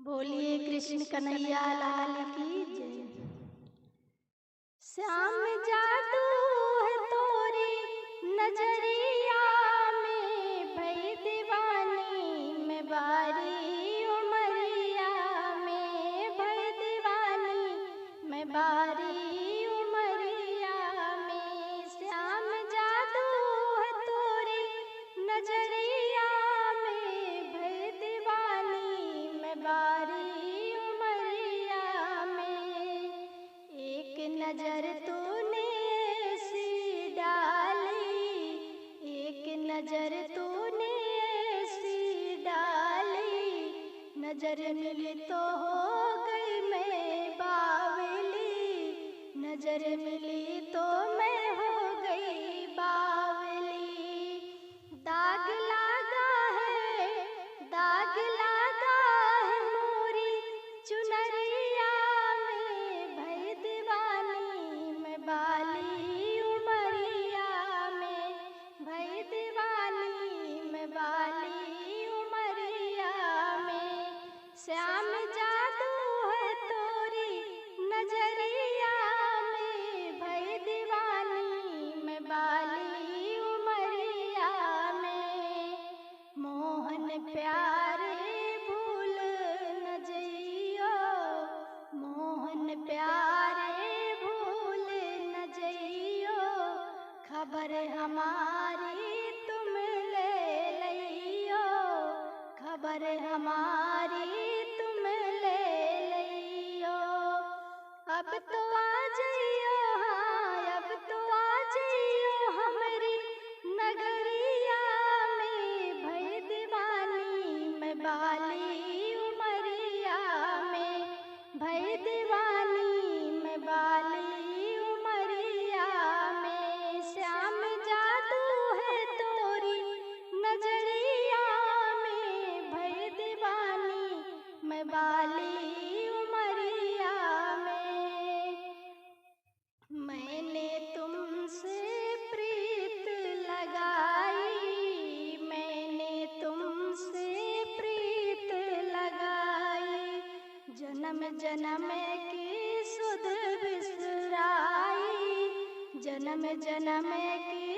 बोलिए कृष्ण कन्हैया लाल की जय। श्याम जादू है तोरी नजरिया में, भई दीवानी मैं बारी उमरिया में, भई दीवानी मैं बारी उमरिया में। श्याम जादू है तोरी नजरिया में, भई दीवानी मैं बारी उमरिया में। एक नजर तूने ऐसी डाली, एक नजर तूने ऐसी डाली, नजर मिली तो हो गई मैं बावली, नजर मिली तो मैं हो गई बावली। दाग लागा है, दाग लागा है मोरी चुनरिया में, भई दीवानी मैं बाली उमरिया में, भई दीवानी मैं बाली उमरिया में। श्याम जादू है तोरी नजरिया में, भई दीवानी मैं बाली उमरिया में। मोहन प्यारे भूल न जइयो, मोहन प्यारे भूल न जइयो, खबर हमारी तुम ले लइयो, खबर हमारी तुम ले लइयो। अब तो आ जइयो, हाँ अब तो आ जइयो हमरी नगरिया में, भई दीवानी मैं बाली उमरिया में, भई दीवानी मैं बाली उमरिया में। श्याम जादू है तोरी नजरिया में, भई दीवानी मैं बाली उमरिया में। मैंने तुमसे प्रीत लगाई, मैंने तुमसे प्रीत लगाई, जन्म जन्म की सुध बिसराई, जन्म जन्म की